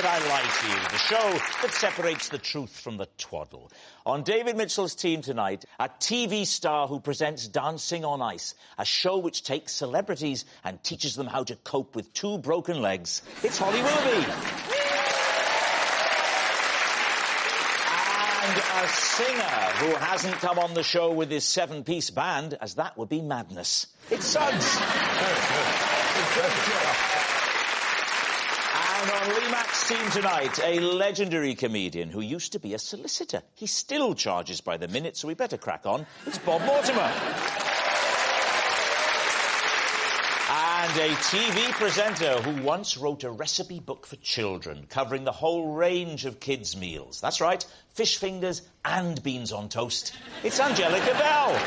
Would I Lie to You, the show that separates the truth from the twaddle. On David Mitchell's team tonight, a TV star who presents Dancing on Ice, a show which takes celebrities and teaches them how to cope with 2 broken legs. It's Holly Willoughby. And a singer who hasn't come on the show with his 7-piece band, as that would be madness. It's Suggs. And on Lee Mack's team tonight, a legendary comedian who used to be a solicitor. He still charges by the minute, so we better crack on. It's Bob Mortimer. And a TV presenter who once wrote a recipe book for children, covering the whole range of kids' meals. That's right, fish fingers and beans on toast. It's Angellica Bell.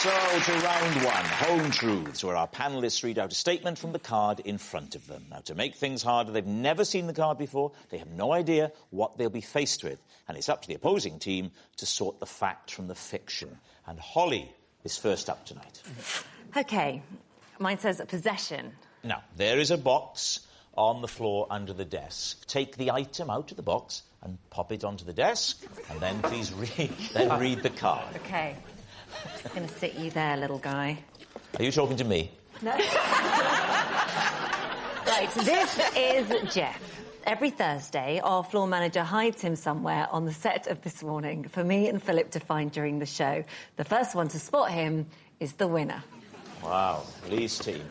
So, to round 1, Home Truths, where our panellists read out a statement from the card in front of them. Now, to make things harder, they've never seen the card before, they have no idea what they'll be faced with, and it's up to the opposing team to sort the fact from the fiction. And Holly is first up tonight. OK, mine says possession. Now, there is a box on the floor under the desk. Take the item out of the box and pop it onto the desk, and then please read the card. OK. I'm going to sit you there, little guy. Are you talking to me? No. Right, this is Jeff. Every Thursday, our floor manager hides him somewhere on the set of This Morning for me and Philip to find during the show. The first one to spot him is the winner. Wow, Lee's team.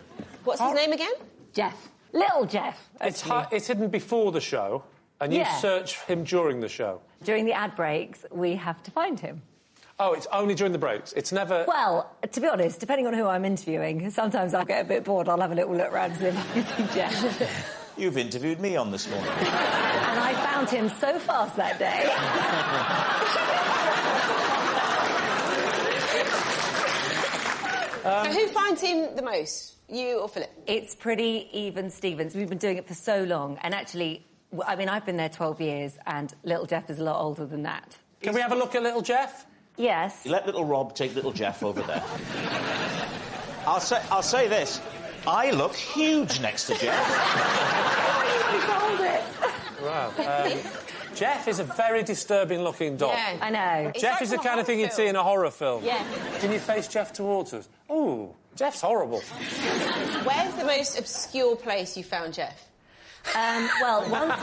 What's his name again? Jeff. Little Jeff. It's hidden before the show, and you search him during the show. During the ad breaks, we have to find him. Oh, it's only during the breaks? It's never... Well, to be honest, depending on who I'm interviewing, sometimes I'll get a bit bored. I'll have a little look around and see Jeff. You've interviewed me on This Morning. And I found him so fast that day. So who finds him the most? You or Philip? It's pretty even Stevens. We've been doing it for so long. And actually, I mean, I've been there 12 years, and little Jeff is a lot older than that. Can we have a look at little Jeff? Yes. Let little Rob take little Jeff over there. I'll say this. I look huge next to Jeff. Hold it. Wow. Jeff is a very disturbing-looking dog. Yeah. I know. Jeff is the kind of thing you'd see in a horror film. Yeah. Can you face Jeff towards us? Ooh, Jeff's horrible. Where's the most obscure place you found Jeff? Well, once...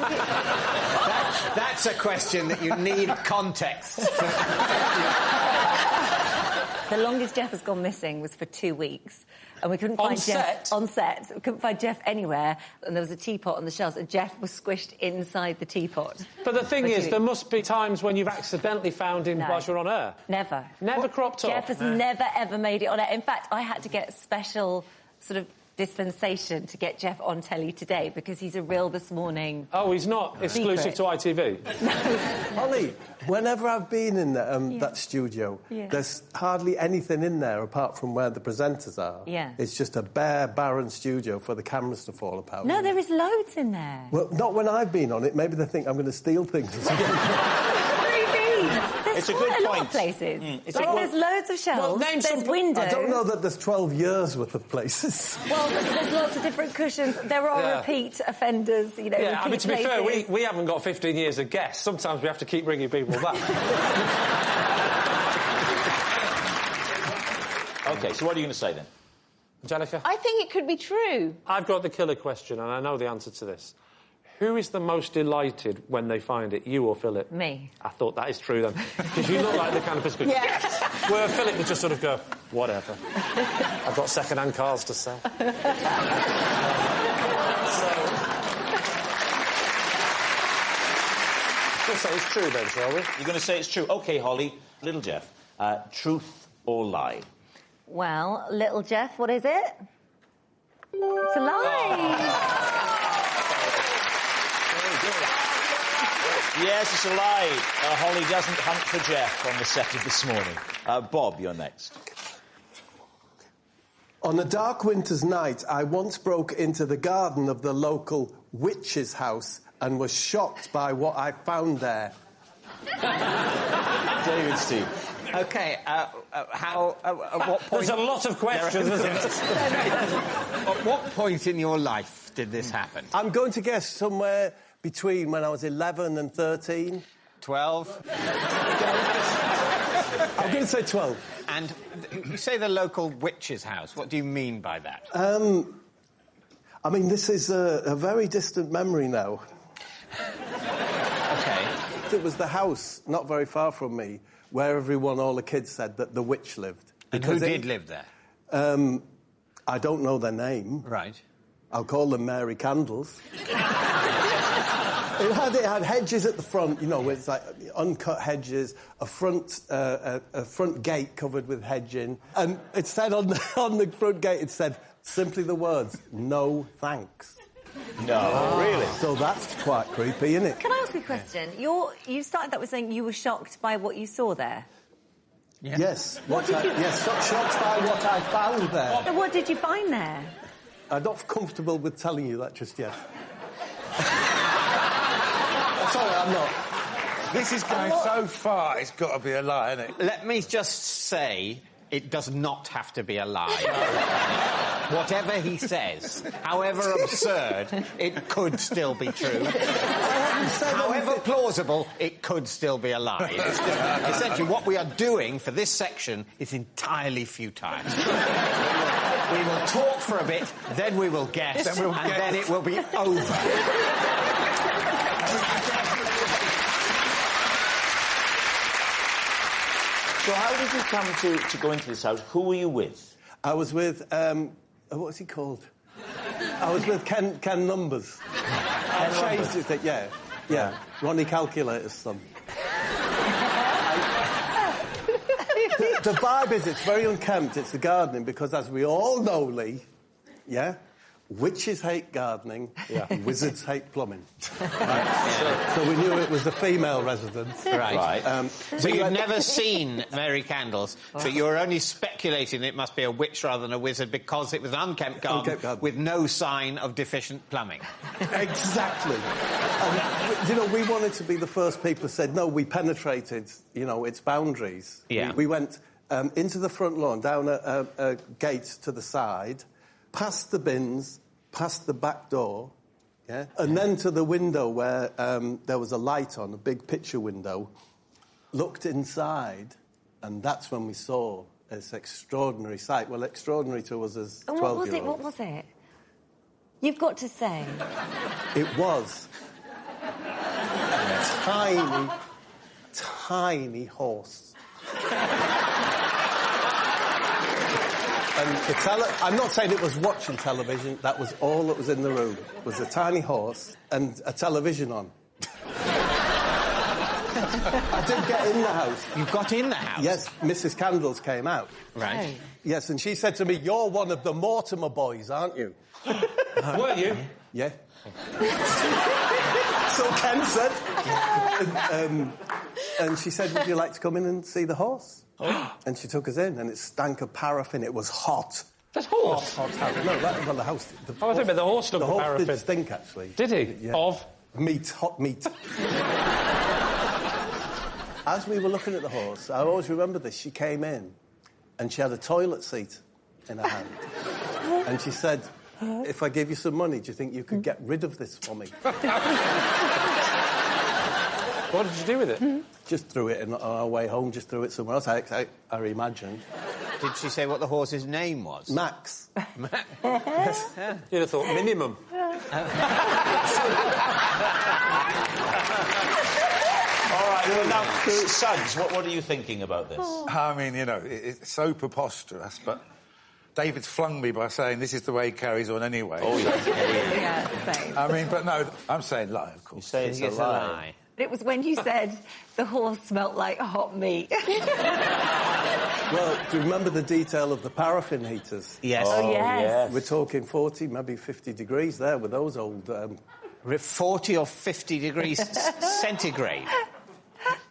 That's a question that you need context. The longest Jeff has gone missing was for 2 weeks. And we couldn't find Jeff... On set? We couldn't find Jeff anywhere. And there was a teapot on the shelves, and Jeff was squished inside the teapot. But the thing is, there must be times when you've accidentally found him whilst you're on air. Never. Never cropped up? Jeff has never, ever made it on air. In fact, I had to get special sort of dispensation to get Jeff on telly today because he's a real This Morning... Oh, he's not exclusive to ITV? No. Holly, whenever I've been in that studio, there's hardly anything in there apart from where the presenters are. Yeah. It's just a bare, barren studio for the cameras to fall apart. No, there is loads in there. Well, not when I've been on it. Maybe they think I'm going to steal things. It's a good quite a lot point. of places. There's loads of shelves, name there's some... windows... I don't know that there's 12 years worth of places. Well, there's lots of different cushions. There are repeat offenders, you know, Yeah, I mean, to be fair, places. we haven't got 15 years of guests. Sometimes we have to keep bringing people back. OK, so what are you going to say, then? Angellica? I think it could be true. I've got the killer question, and I know the answer to this. Who is the most delighted when they find it, you or Philip? Me. I thought that is true, then. Because you look like the kind of person... Yes! Where Philip would just sort of go, whatever. I've got second-hand cars to sell. We'll say it's true, then, shall we? You're going to say it's true. OK, Holly. Little Jeff, truth or lie? Well, little Jeff, what is it? It's a lie! Yes, it's a lie. Holly doesn't hunt for Jeff on the set of This Morning. Bob, you're next. On a dark winter's night, I once broke into the garden of the local witch's house and was shocked by what I found there. David's team. OK, how... at what point... There's a lot of questions, isn't it? At what point in your life did this happen? I'm going to guess somewhere between when I was 11 and 13. 12? I'm going to say 12. And you say the local witch's house. What do you mean by that? I mean, this is a very distant memory now. OK. It was the house, not very far from me, where all the kids said that the witch lived. And who did live there? I don't know their name. Right. I'll call them Mary Candles. It had hedges at the front, you know, it's like uncut hedges, a front gate covered with hedging, and it said on the front gate, it said simply the words, "No thanks." No, really? So that's quite creepy, isn't it? Can I ask you a question? You started that with saying you were shocked by what you saw there. Yeah. Yes. Shocked by what I found there. What did you find there? I'm not comfortable with telling you that just yet. Sorry, I'm not. This is going so far, it's got to be a lie, isn't it? Let me just say, it does not have to be a lie. Whatever he says, however absurd, it could still be true. However plausible, it could still be a lie. Essentially, what we are doing for this section is entirely futile. We will talk for a bit, then we will guess, then it will be over. So how did you come to go into this house? Who were you with? I was with, what's he called? I was with Ken Numbers. I changed it, yeah. Ronnie Calculator's son. The vibe is, it's very unkempt, it's the gardening, because as we all know, Lee, yeah, witches hate gardening, wizards hate plumbing. Right? So we knew it was a female residence. Right. So you've never seen Mary Candles, but you're only speculating it must be a witch rather than a wizard because it was an unkempt garden with no sign of deficient plumbing. Exactly. And, you know, we wanted to be the first people who said, no, we penetrated, you know, its boundaries. Yeah. We went into the front lawn, down a gate to the side, past the bins, past the back door, and then to the window where there was a light on, a big picture window, looked inside, and that's when we saw this extraordinary sight. Well, extraordinary to us as 12-year-olds. What was it? You've got to say. It was a tiny horse. And I'm not saying it was watching television, that was all that was in the room, was a tiny horse and a television on. I did get in the house. You got in the house? Yes, Mrs. Candles came out. Right. Oh. Yes, and she said to me, "You're one of the Mortimer boys, aren't you?" Were you? Yeah. So Ken said. And she said, "Would you like to come in and see the horse?" And she took us in, and it stank of paraffin. It was hot. That's horse? Hot. No, that was on the house. I think the horse stunk of paraffin. The horse did stink, actually. Did he? Yeah. Of? Meat, hot meat. As we were looking at the horse, I always remember this, she came in, and she had a toilet seat in her hand. And she said, "If I give you some money, do you think you could get rid of this for me?" What did you do with it? Just threw it on our way home, just threw it somewhere else, I imagine. Did she say what the horse's name was? Max. Yes. You'd have thought minimum. All right, well, now, Suggs, what are you thinking about this? I mean, you know, it's so preposterous, but David's flung me by saying this is the way he carries on anyway. Oh, Yeah, same. I mean, but no, I'm saying lie, of course. You say it's a lie. It was when you said the horse smelt like hot meat. Well, do you remember the detail of the paraffin heaters? Yes. Oh, yes. We're talking 40, maybe 50 degrees there with those old... 40 or 50 degrees centigrade.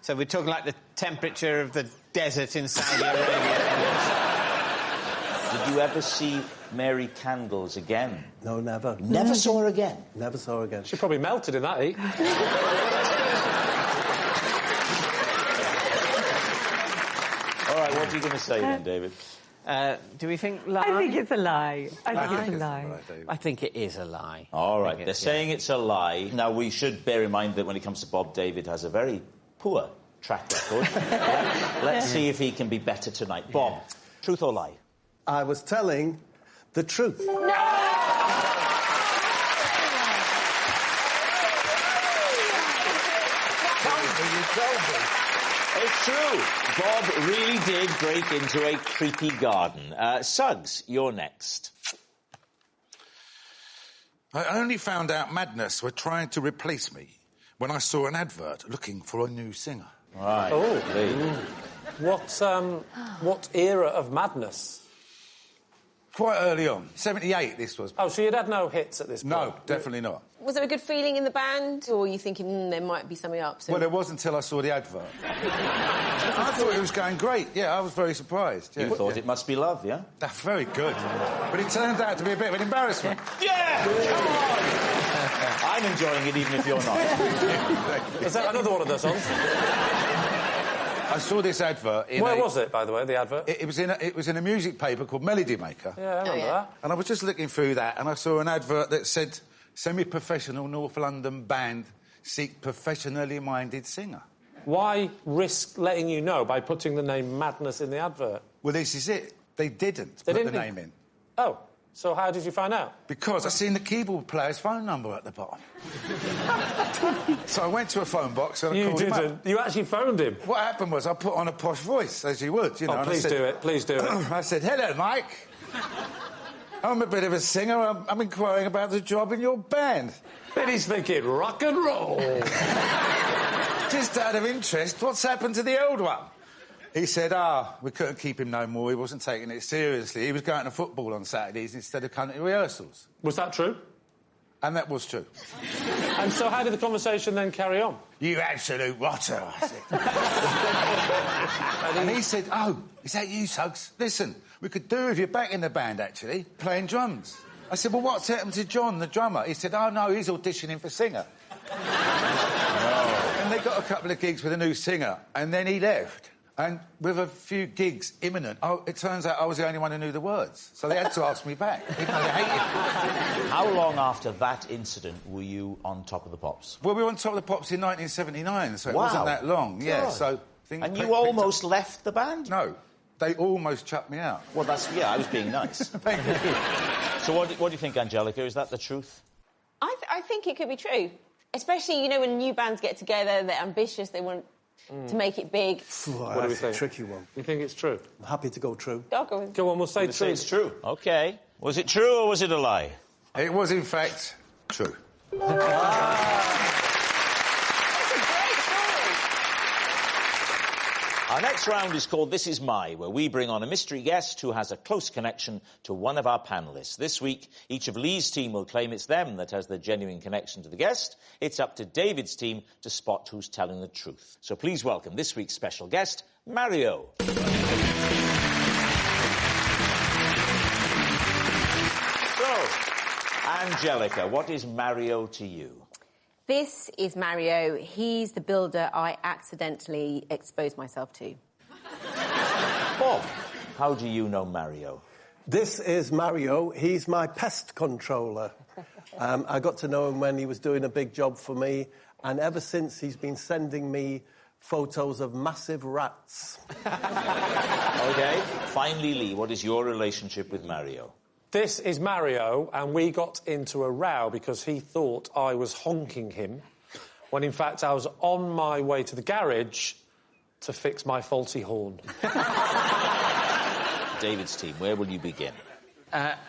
So we're talking like the temperature of the desert in Saudi Arabia. Did you ever see Mary Candles again? No, never. Never saw her again? Never saw her again. She probably melted in that heat. right, what are you going to say then, David? Do we think lie? I think it's a lie. I think it's a lie. I think it is a lie. All right, they're saying it's a lie. Now, we should bear in mind that when it comes to Bob, David has a very poor track record. Let's see if he can be better tonight. Bob, truth or lie? I was telling the truth. It's true. Bob really did break into a creepy garden. Suggs, you're next. I only found out Madness were trying to replace me when I saw an advert looking for a new singer. Right. What era of Madness? Quite early on. 78, this was. Oh, so you'd had no hits at this point? No, definitely not. Was there a good feeling in the band, or were you thinking there might be something up? So... Well, it wasn't until I saw the advert. I thought it was going great. Yeah, I was very surprised. Yeah. You thought it must be love, yeah? That's very good. But it turned out to be a bit of an embarrassment. Yeah! Come on! I'm enjoying it even if you're not. Is that another one of those songs? I saw this advert in Where was it, by the way, the advert? It was in a music paper called Melody Maker. Yeah, I remember that. And I was just looking through that, and I saw an advert that said, semi-professional North London band seek professionally minded singer. Why risk letting you know by putting the name Madness in the advert? Well, this is it. They didn't put the name in. Oh, so how did you find out? Because I seen the keyboard player's phone number at the bottom. So I went to a phone box and I called him up. You actually phoned him? What happened was I put on a posh voice, as you would, you know. Oh, please do it, please do it. I said, hello, Mike. I'm a bit of a singer. I'm inquiring about the job in your band. Then he's thinking, rock and roll. Just out of interest, what's happened to the old one? He said, we couldn't keep him no more. He wasn't taking it seriously. He was going to football on Saturdays instead of coming to rehearsals. Was that true? And that was true. And so how did the conversation then carry on? You absolute rotter, I said. And he said, is that you, Suggs? Listen, we could do with you back in the band, actually, playing drums. I said, well, what's happened to John, the drummer? He said, no, he's auditioning for singer. And they got a couple of gigs with a new singer, and then he left. And with a few gigs imminent, it turns out I was the only one who knew the words. So they had to ask me back, even though they hated me. How long after that incident were you on Top of the Pops? Well, we were on Top of the Pops in 1979, so it wasn't that long. Yeah, God. So... And you almost left the band? No. They almost chucked me out. Well, I was being nice. Thank you. So what do you think, Angellica? Is that the truth? I think it could be true. Especially, you know, when new bands get together, they're ambitious, they want to make it big. What do we think? A tricky one. You think it's true? I'm happy to go true. I'll go with... Go on, we'll say true. Say it's true. OK. Was it true or was it a lie? It was, in fact, true. Our next round is called This Is My, where we bring on a mystery guest who has a close connection to one of our panellists. This week, each of Lee's team will claim it's them that has the genuine connection to the guest. It's up to David's team to spot who's telling the truth. So please welcome this week's special guest, Mario. So, Angellica, what is Mario to you? This is Mario. He's the builder I accidentally exposed myself to. Bob, how do you know Mario? This is Mario. He's my pest controller. I got to know him when he was doing a big job for me, and ever since he's been sending me photos of massive rats. OK. Finally, Lee, what is your relationship with Mario? This is Mario, and we got into a row because he thought I was honking him, when in fact I was on my way to the garage to fix my faulty horn. David's team, where will you begin?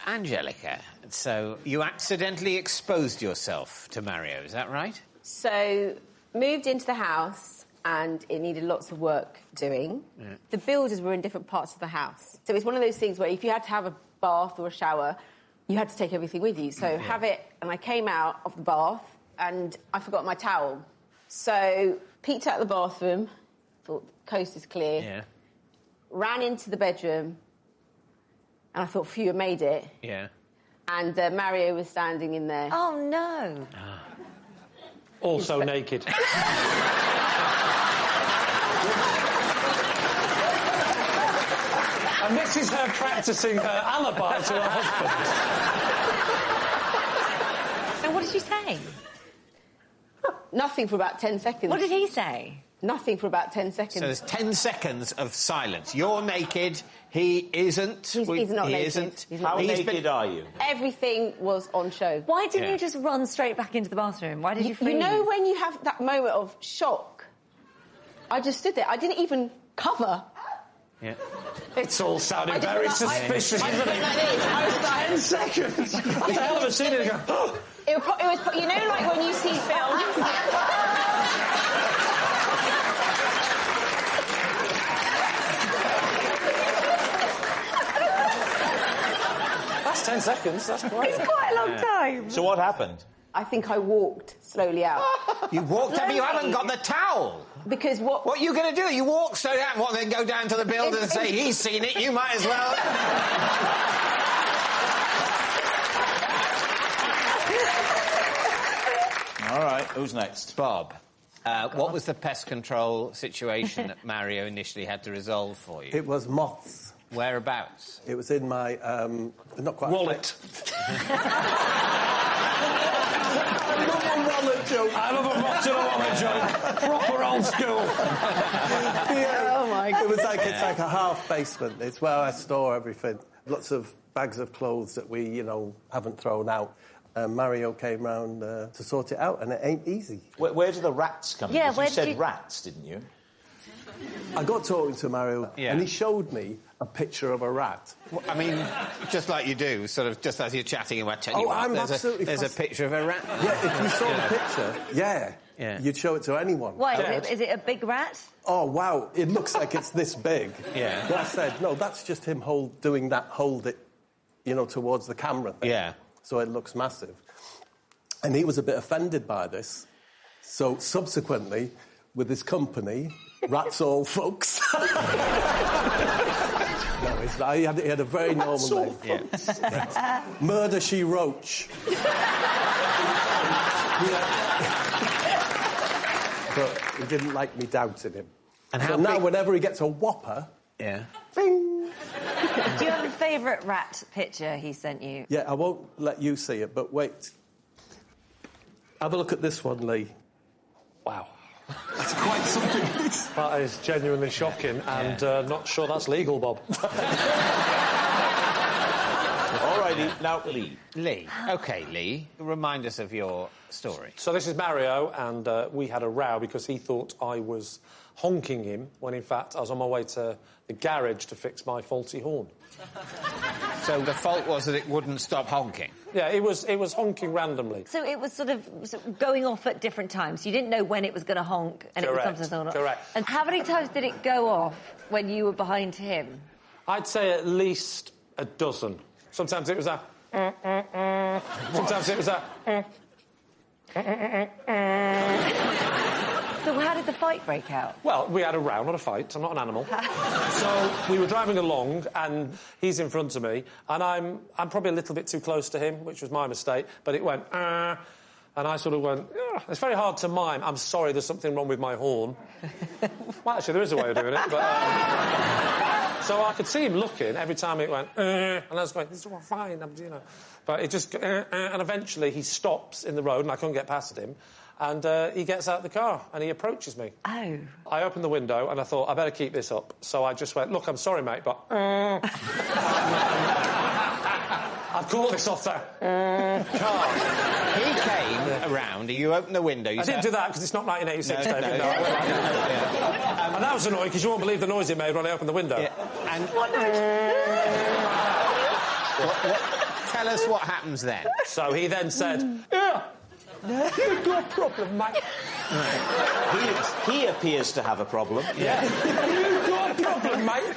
Angellica, so you accidentally exposed yourself to Mario, is that right? So, moved into the house, and it needed lots of work doing. Yeah. The builders were in different parts of the house. So it's one of those things where if you had to have a bath or a shower, you had to take everything with you. So have it, and I came out of the bath and I forgot my towel. So peeked out of the bathroom, thought the coast is clear, ran into the bedroom, and I thought, phew, I made it. Yeah. And Mario was standing in there. Oh, no. Also naked. And this is her practising her alibi to her husband. And what did she say? Nothing for about 10 seconds. What did he say? Nothing for about 10 seconds. So there's 10 seconds of silence. You're naked. He isn't. He's not he naked. Isn't. How naked are you? Everything was on show. Why didn't you just run straight back into the bathroom? Why did you freeze? You know when you have that moment of shock? I just stood there. I didn't even cover. Yeah. It's all sounding very suspicious, isn't it? Like this. I was like, 10 seconds! That's a hell of a scene. And you go, oh. it was, you know, like when you see films. That's 10 seconds. That's quite... It's quite a long time. So what happened? I think I walked slowly out. You walked up, you haven't got the towel. Because what... What are you going to do? You walk straight out and what, then go down to the builder and say, he's seen it, you might as well. All right, who's next? Bob, what was the pest control situation that Mario initially had to resolve for you? It was moths. Whereabouts? It was in my, not quite... Wallet. I love a wallet joke. I love a wallet joke. Proper old school. Yeah. Oh, my God. It's like a half basement. It's where I store everything. Lots of bags of clothes that we, you know, haven't thrown out. Mario came round to sort it out, and it ain't easy. Where do the rats come in? Yeah, 'Cause where you said did you- rats, didn't you? I got talking to Mario, Yeah. and he showed me a picture of a rat. I mean, just like you do, sort of, just as you're chatting, and I tell you Oh, I'm what, absolutely there's a picture of a rat. Yeah, if you saw the picture, yeah, you'd show it to anyone. Why? Is it a big rat? Oh, wow, it looks like it's this big. Yeah. But I said, no, that's just him doing that, hold it, you know, towards the camera thing. Yeah. So it looks massive. And he was a bit offended by this. So subsequently, with his company, Rats All Folks... No, it's not. He had a very normal name. Yeah. Murder, She Roach. But he didn't like me doubting him. And so how now, big- whenever he gets a whopper, Yeah. bing! Do you have a favourite rat picture he sent you? Yeah, I won't let you see it, but wait. Have a look at this one, Lee. Wow. That's quite something. That is genuinely shocking, and not sure that's legal, Bob. All righty, now Lee. Lee. OK, Lee, remind us of your story. So this is Mario, and we had a row because he thought I was honking him, when in fact I was on my way to the garage to fix my faulty horn. So the fault was that it wouldn't stop honking? Yeah, it was honking randomly. So it was sort of going off at different times. You didn't know when it was going to honk, and Correct, it was sometimes or not. correct. And how many times did it go off when you were behind him? I'd say at least a dozen. Sometimes it was a... Sometimes it was a... So how did the fight break out? Well, we had a row, not a fight. I'm not an animal. So we were driving along, and he's in front of me, and I'm probably a little bit too close to him, which was my mistake, but it went... and I sort of went... It's very hard to mime. I'm sorry, there's something wrong with my horn. Well, actually, there is a way of doing it, but... So I could see him looking every time it went... and I was going, this is all fine, you know... But it just... and eventually he stops in the road, and I couldn't get past him, and he gets out of the car, and he approaches me. Oh. I opened the window, and I thought, I better keep this up. So I just went, look, I'm sorry, mate, but... I've caught this off the car. He came around, you opened the window... I didn't do that, because it's not 1986, No, David. no. No. And that was annoying, because you won't believe the noise it made when I opened the window. Yeah. And... Tell us what happens then. So he then said, yeah, you've got a problem, mate. He appears to have a problem. Yeah. You've got a problem, mate.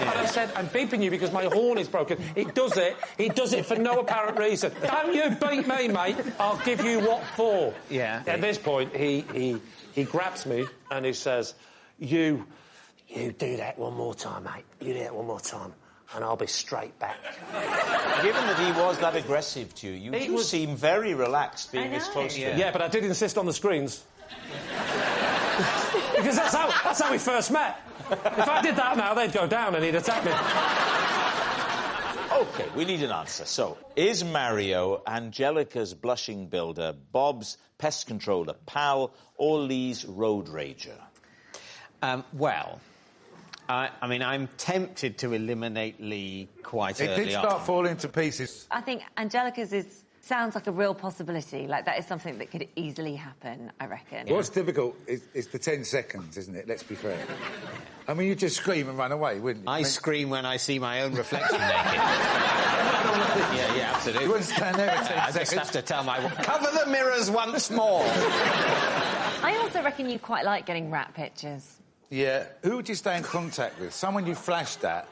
And I said, I'm beeping you because my horn is broken. He does it for no apparent reason. Don't you beat me, mate. I'll give you what for. Yeah. At this point, he grabs me and he says, You do that one more time, mate. You do that one more time, and I'll be straight back. Given that he was that aggressive to you, you seem very relaxed being this close to him. Yeah, but I did insist on the screens. Because that's how we first met. If I did that now, they'd go down and he'd attack me. OK, we need an answer. So, is Mario Angellica's blushing builder, Bob's pest controller pal, or Lee's road rager? Well, I mean, I'm tempted to eliminate Lee quite early on. It did start falling to pieces. I think Angellica's sounds like a real possibility. Like, that is something that could easily happen, I reckon. What's difficult is the 10 seconds, isn't it? Let's be fair. I mean, you'd just scream and run away, wouldn't you? I scream when I see my own reflection naked. yeah, absolutely. You wouldn't stand there for 10 I seconds. just have to tell my... Cover the mirrors once more! I also reckon you quite like getting rat pictures. Yeah. Who would you stay in contact with? Someone you flashed at,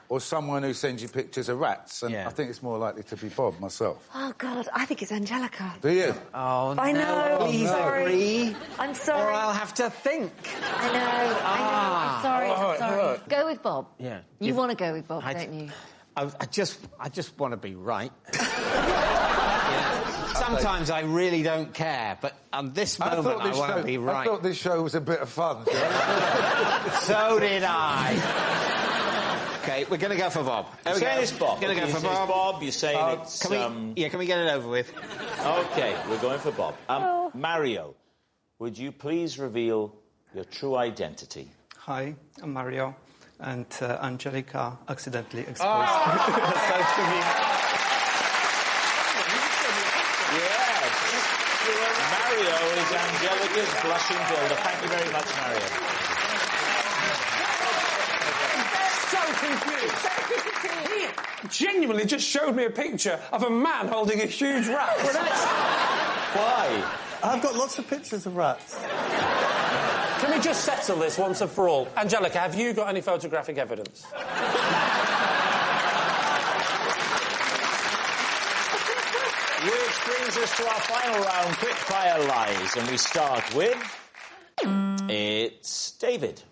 or someone who sends you pictures of rats? And I think it's more likely to be Bob, myself. Oh, God, I think it's Angellica. Do you? Oh, I no. know, Please agree. I'm sorry. Or I'll have to think. I know, I'm sorry, I'm sorry. Right. Go with Bob. Yeah. You want to go with Bob, don't you? I just want to be right. Sometimes I really don't care, but on this moment I want to be right. I thought this show was a bit of fun. So did I. OK, we're going to go for Bob. You're saying it's Bob. Going to go for Bob. Bob, you're saying it's... Can we get it over with? OK, we're going for Bob. Mario, would you please reveal your true identity? Hi, I'm Mario, and Angellica accidentally exposed herself to me. Yes. Mario is Angellica's blushing builder. Thank you very much, Mario. So confused. He genuinely just showed me a picture of a man holding a huge rat. Why? I've got lots of pictures of rats. Can we just settle this once and for all? Angellica, have you got any photographic evidence? Which brings us to our final round, quick-fire lies. And we start with... It's David.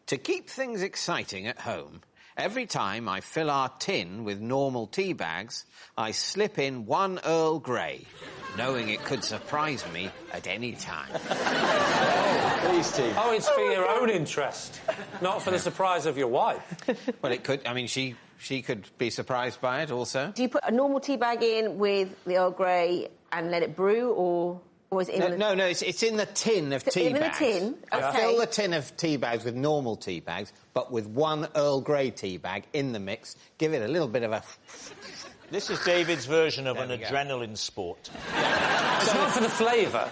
To keep things exciting at home, every time I fill our tin with normal tea bags, I slip in one Earl Grey, knowing it could surprise me at any time. Please, Steve. Oh, it's for your own interest, not for the surprise of your wife. Well, it could... I mean, she could be surprised by it also. Do you put a normal tea bag in with the Earl Grey and let it brew, or is it in No, it's in the tin of tea bags. In the tin? I OK. fill the tin of tea bags with normal tea bags, but with one Earl Grey tea bag in the mix. Give it a little bit of a... This is David's version of an adrenaline sport. It's not for the flavour.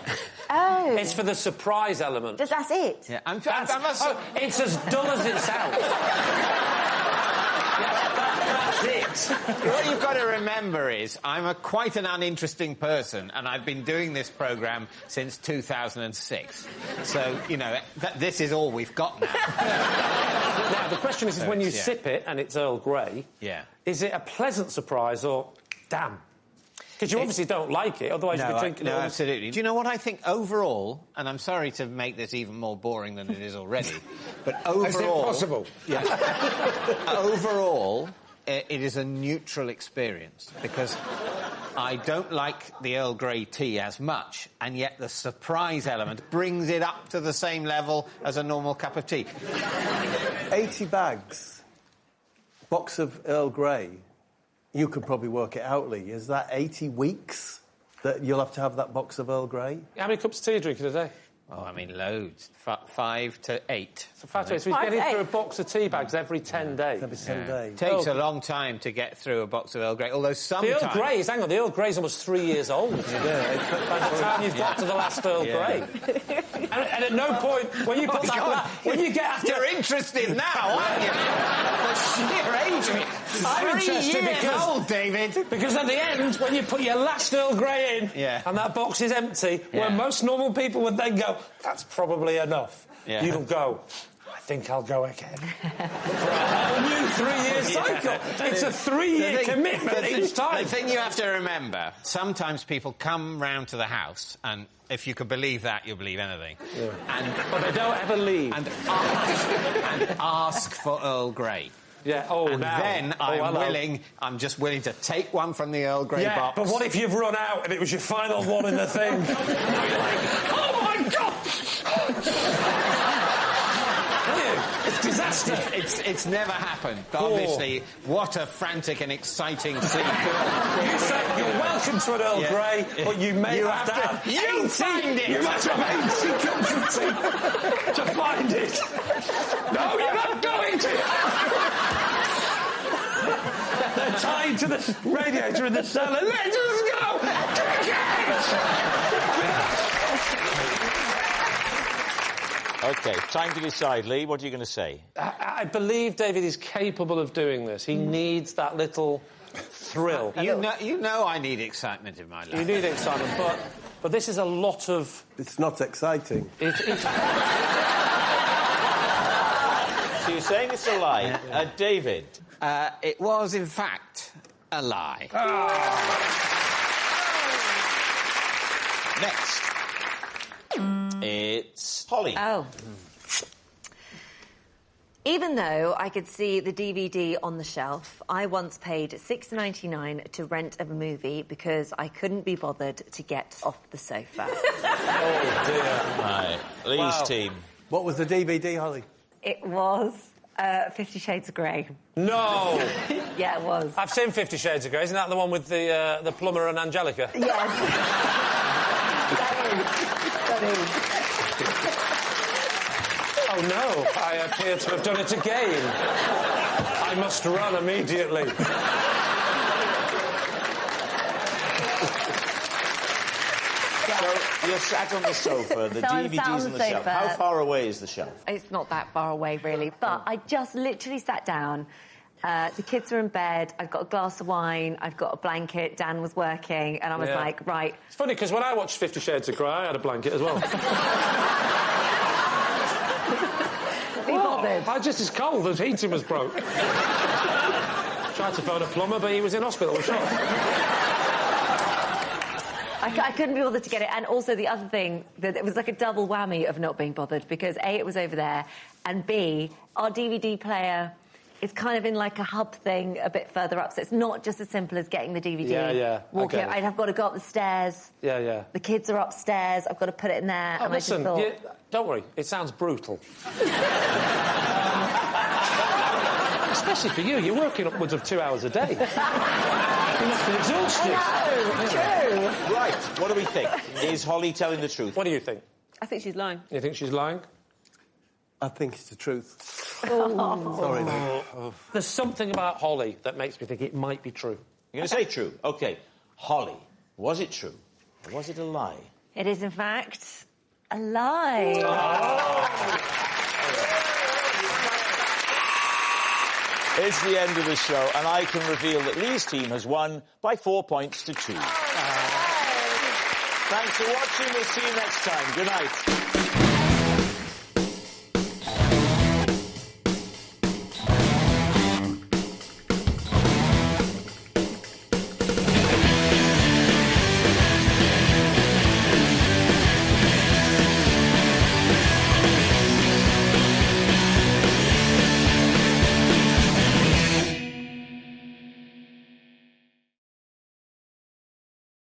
Oh. It's for the surprise element. That's it? Yeah, it's as dull as it sounds. That's it. What you've got to remember is I'm quite an uninteresting person, and I've been doing this programme since 2006. So, you know, this is all we've got now. Now, the question is when you sip it and it's Earl Grey, is it a pleasant surprise or, damn? Because you obviously don't like it, otherwise you'd be drinking it all. No, absolutely. Do you know what I think overall, and I'm sorry to make this even more boring than it is already, but overall... Is it possible? Yeah. Overall... It is a neutral experience, because I don't like the Earl Grey tea as much, and yet the surprise element brings it up to the same level as a normal cup of tea. 80 bags, box of Earl Grey. You could probably work it out, Lee. Is that 80 weeks that you'll have to have that box of Earl Grey? How many cups of tea are you drinking a day? Oh, I mean, loads. 5 to 8. So 5 to 8. So he's getting through a box of tea bags every 10 days. Every 10 days. It takes a long time to get through a box of Earl Grey, although sometimes... The Earl Grey's, hang on, the Earl Grey's almost 3 years old. By the time you've got to the last Earl Grey. And at no point, when you put that... When you get after... You're interested now, aren't you? The sheer age of it. I'm 3 interested years old, David. Because at the end, when you put your last Earl Grey in, and that box is empty, where most normal people would then go, that's probably enough. Yeah. You'll go, I think I'll go again. For a whole new 3-year cycle. It's a 3-year commitment each time. The thing you have to remember, sometimes people come round to the house, and if you could believe that, you'll believe anything. Yeah. But they don't ever leave. And ask for Earl Grey. Yeah, then I'm just willing to take one from the Earl Grey box. But what if you've run out and it was your final one in the thing? Oh, my God! disaster! It's never happened. But obviously, what a frantic and exciting scene. You say you're welcome to an Earl Grey, but you may have to have 80... You must have 80 cups of tea to find it. No, you're not going to! They're tied to the radiator in the cellar. Let us go! OK, time to decide. Lee, what are you going to say? I believe David is capable of doing this. He needs that little thrill. You know I need excitement in my life. You need excitement, but this is a lot of... It's not exciting. So you're saying it's a lie. David? It was, in fact, a lie. Next. It's Holly. Oh. Even though I could see the DVD on the shelf, I once paid $6.99 to rent a movie because I couldn't be bothered to get off the sofa. Oh, dear. Right. Lee's team. What was the DVD, Holly? It was 50 Shades of Grey. No! Yeah, it was. I've seen 50 Shades of Grey. Isn't that the one with the plumber and Angellica? Yes. That is. Oh, no. I appear to have done it again. I must run immediately. So you're sat on the sofa, the So I'm sat DVD's on on the the shelf. sofa. How far away is the shelf? It's not that far away, really. But I just literally sat down. The kids are in bed. I've got a glass of wine. I've got a blanket. Dan was working. And I was like, right. It's funny, because when I watched 50 Shades of Grey, I had a blanket as well. Be bothered. I just as cold. The heating was broke. Tried to phone a plumber, but he was in hospital. Shot. I couldn't be bothered to get it. And also the other thing, that it was like a double whammy of not being bothered, because A, it was over there, and B, our DVD player is kind of in like a hub thing a bit further up, so it's not just as simple as getting the DVD. Walk in. I've got to go up the stairs. Yeah. The kids are upstairs. I've got to put it in there. Oh, and listen, I just thought... don't worry. It sounds brutal. Especially for you. You're working upwards of 2 hours a day. You must be exhausted. True. Right, what do we think? Is Holly telling the truth? What do you think? I think she's lying. You think she's lying? I think it's the truth. Sorry. There's something about Holly that makes me think it might be true. You're going to say true? OK. Holly, was it true? Or was it a lie? It is, in fact, a lie. It's the end of the show, and I can reveal that Lee's team has won by 4 points to 2. Thanks for watching. We'll see you next time. Good night.